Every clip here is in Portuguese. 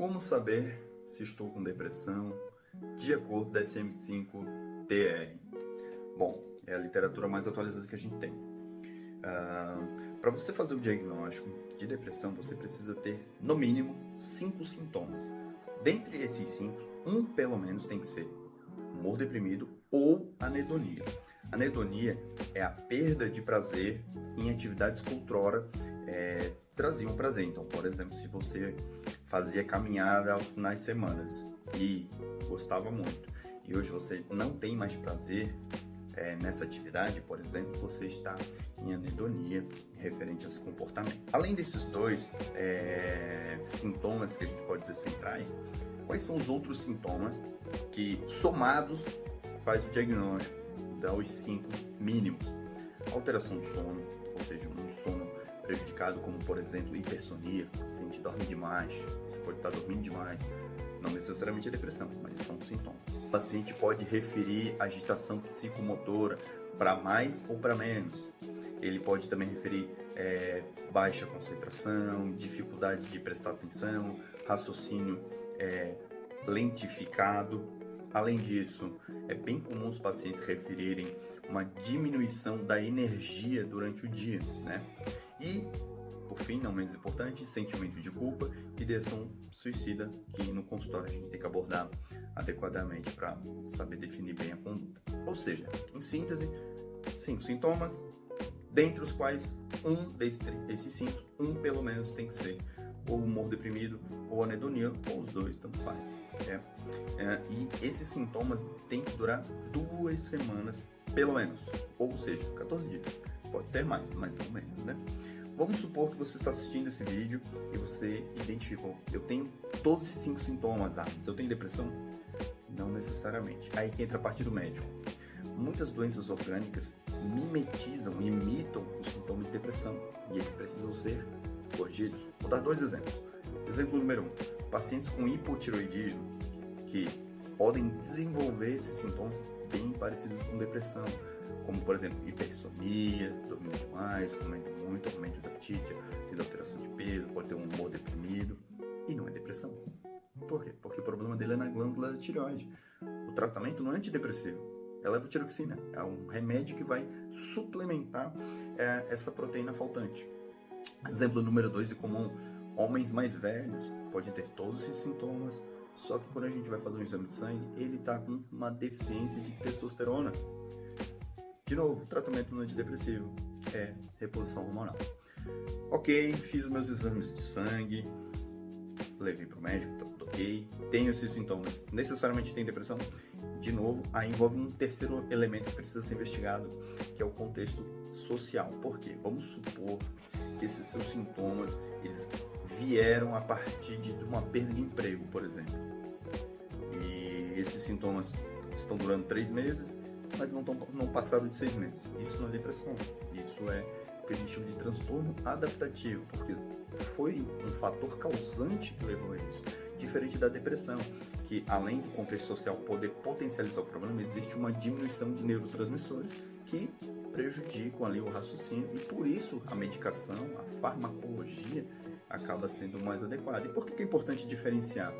Como saber se estou com depressão de acordo com DSM-5-TR? Bom, é a literatura mais atualizada que a gente tem. Para você fazer o diagnóstico de depressão, você precisa ter, no mínimo, 5 sintomas. Dentre esses 5, um pelo menos tem que ser humor deprimido ou anedonia. Anedonia é a perda de prazer em atividades que outrora traziam prazer. Então, por exemplo, se você fazia caminhada aos finais de semana e gostava muito, e hoje você não tem mais prazer nessa atividade, por exemplo, você está em anedonia referente a esse comportamento. Além desses dois sintomas que a gente pode dizer centrais, quais são os outros sintomas que, somados, faz o diagnóstico dos 5 mínimos? Alteração do sono, ou seja, um sono prejudicado, como por exemplo hipersonia, o paciente dorme demais, você pode estar dormindo demais, não necessariamente é depressão, mas isso é um sintoma. O paciente pode referir agitação psicomotora para mais ou para menos. Ele pode também referir baixa concentração, dificuldade de prestar atenção, raciocínio lentificado. Além disso, é bem comum os pacientes referirem uma diminuição da energia durante o dia, né? E, por fim, não menos importante, sentimento de culpa e ideação suicida, que no consultório a gente tem que abordar adequadamente para saber definir bem a conduta. Ou seja, em síntese, 5 sintomas, dentre os quais desses 5, pelo menos tem que ser ou humor deprimido, ou anedonia, ou os dois, tanto faz. E esses sintomas têm que durar 2 semanas, pelo menos, ou seja, 14 dias. Pode ser mais, mas não menos, né? Vamos supor que você está assistindo esse vídeo e você identificou: eu tenho todos esses 5 sintomas, mas eu tenho depressão? Não necessariamente. Aí que entra a parte do médico. Muitas doenças orgânicas imitam os sintomas de depressão e eles precisam ser corrigidos. Vou dar 2 exemplos. Exemplo número 1, pacientes com hipotireoidismo que podem desenvolver esses sintomas bem parecidos com depressão, como por exemplo hipersonia, dormindo demais, comendo muito, aumento do apetite, tendo alteração de peso, pode ter um humor deprimido, e não é depressão. Por quê? Porque o problema dele é na glândula da tireoide. O tratamento não é antidepressivo, é levotiroxina, é um remédio que vai suplementar essa proteína faltante. Exemplo número 2 é comum: homens mais velhos podem ter todos esses sintomas, só que quando a gente vai fazer um exame de sangue, ele está com uma deficiência de testosterona. De novo, tratamento no antidepressivo é reposição hormonal. Ok, fiz os meus exames de sangue, levei para o médico, tá tudo ok, tenho esses sintomas, necessariamente tem depressão? De novo, aí envolve um terceiro elemento que precisa ser investigado, que é o contexto social. Por quê? Vamos supor que esses seus sintomas eles vieram a partir de uma perda de emprego, por exemplo. E esses sintomas estão durando 3 meses, mas não passaram de 6 meses. Isso não é depressão. Isso é o que a gente chama de transtorno adaptativo, porque foi um fator causante que levou a isso. Diferente da depressão, que além do contexto social poder potencializar o problema, existe uma diminuição de neurotransmissores que prejudicam ali o raciocínio, e por isso a medicação, a farmacologia acaba sendo mais adequada. E por que é importante diferenciar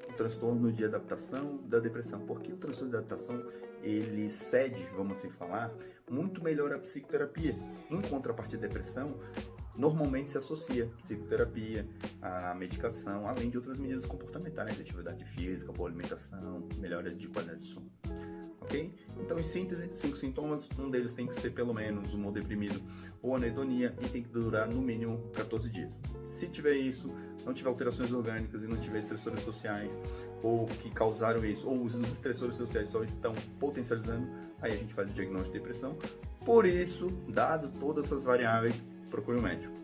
o transtorno de adaptação da depressão? Porque o transtorno de adaptação ele cede, vamos assim falar, muito melhor à psicoterapia. Em contrapartida à depressão, normalmente se associa psicoterapia à medicação, além de outras medidas comportamentais, atividade física, boa alimentação, melhora de qualidade de sono. Ok? Então, em síntese, 5 sintomas, um deles tem que ser pelo menos humor deprimido ou anedonia e tem que durar no mínimo 14 dias. Se tiver isso, não tiver alterações orgânicas e não tiver estressores sociais ou que causaram isso, ou os estressores sociais só estão potencializando, aí a gente faz o diagnóstico de depressão. Por isso, dado todas essas variáveis, procure um médico.